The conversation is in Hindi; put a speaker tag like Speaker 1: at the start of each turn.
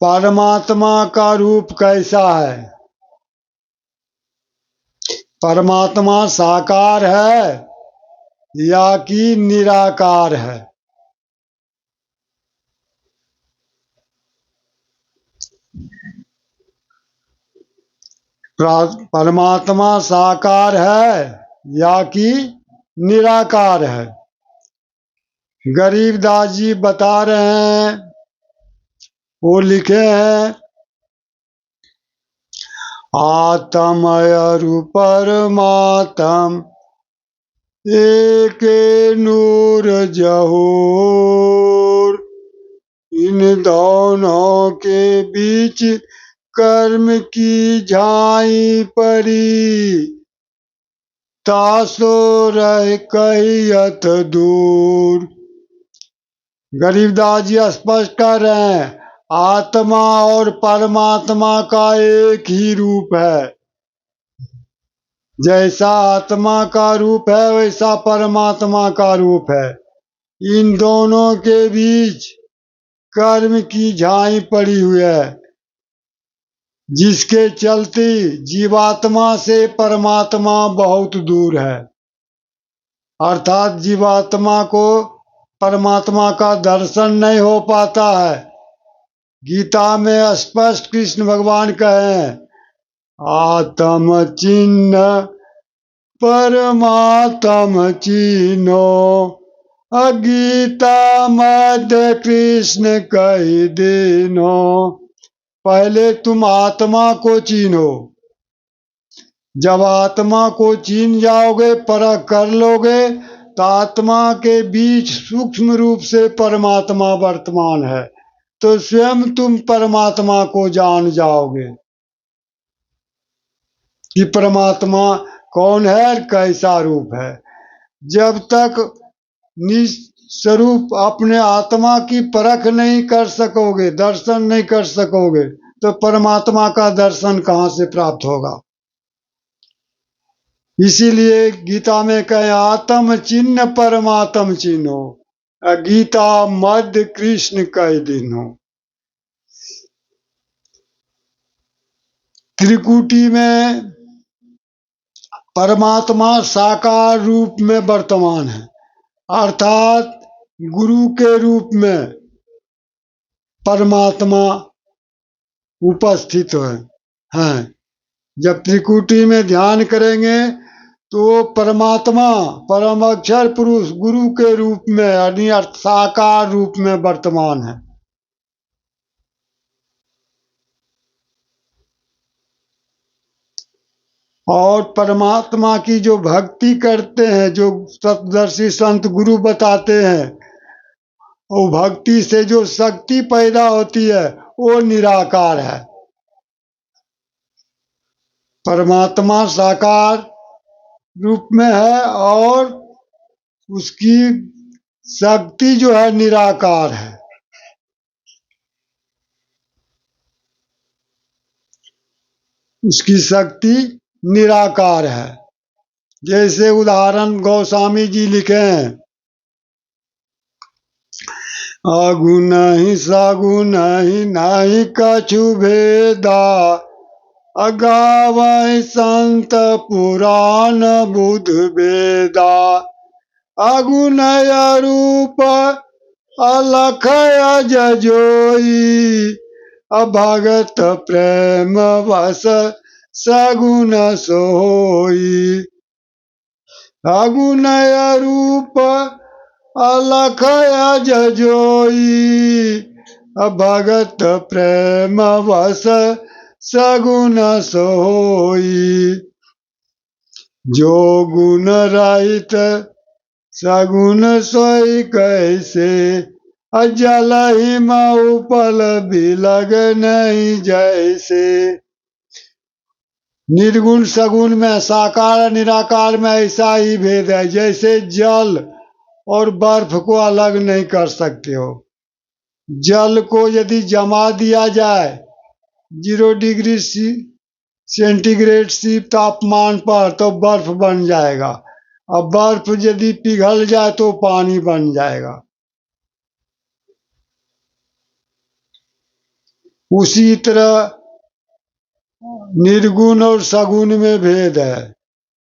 Speaker 1: परमात्मा का रूप कैसा है? परमात्मा साकार है या कि निराकार है? परमात्मा साकार है या कि निराकार है? गरीबदास जी बता रहे हैं, वो लिखे हैं, आत्मय परमात्म एक नूर जहूर, इन दोनों के बीच कर्म की झाई पड़ी, तासो रह कहियत दूर। गरीबदास जी स्पष्ट कर रहे हैं, आत्मा और परमात्मा का एक ही रूप है। जैसा आत्मा का रूप है वैसा परमात्मा का रूप है। इन दोनों के बीच कर्म की झाई पड़ी हुई है, जिसके चलते जीवात्मा से परमात्मा बहुत दूर है। अर्थात जीवात्मा को परमात्मा का दर्शन नहीं हो पाता है। गीता में स्पष्ट कृष्ण भगवान कहे, आत्म चिन्ह परमात्म चिन्हो, गीता मध्य कृष्ण कही देनो। पहले तुम आत्मा को चीनो। जब आत्मा को चीन जाओगे, परख कर लोगे, तो आत्मा के बीच सूक्ष्म रूप से परमात्मा वर्तमान है, तो स्वयं तुम परमात्मा को जान जाओगे कि परमात्मा कौन है और कैसा रूप है। जब तक निस्वरूप अपने आत्मा की परख नहीं कर सकोगे, दर्शन नहीं कर सकोगे, तो परमात्मा का दर्शन कहाँ से प्राप्त होगा। इसीलिए गीता में कहे, आत्म चिन्ह परमात्म चिन्हो, गीता मध्य कृष्ण कह दिनो। त्रिकुटी में परमात्मा साकार रूप में वर्तमान है, अर्थात गुरु के रूप में परमात्मा उपस्थित है। जब त्रिकुटी में ध्यान करेंगे तो परमात्मा परम अक्षर पुरुष गुरु के रूप में यानी साकार रूप में वर्तमान है। और परमात्मा की जो भक्ति करते हैं, जो सप्तदर्शी संत गुरु बताते हैं, वो भक्ति से जो शक्ति पैदा होती है वो निराकार है। परमात्मा साकार रूप में है और उसकी शक्ति जो है निराकार है। उसकी शक्ति निराकार है। जैसे उदाहरण गोस्वामी जी लिखे हैं, अगुण ही सगुण ही नहीं कछु भेदा, अगावै संत पुराण बुध वेदा, अगुण रूप अलख अजोई, अभगत प्रेम वस सगुण सोई। अगुण रूप अलख अजोई, अभगत प्रेम वस सगुण सोई। जो गुण रहित सगुण सोई कैसे, जल हिम उपल बिलग नहीं जैसे। निर्गुण सगुण में, साकार निराकार में ऐसा ही भेद है। जैसे जल और बर्फ को अलग नहीं कर सकते हो। जल को यदि जमा दिया जाए 0 डिग्री सेंटीग्रेड सी तापमान पर तो बर्फ बन जाएगा, और बर्फ यदि पिघल जाए तो पानी बन जाएगा। उसी तरह निर्गुण और सगुण में भेद है।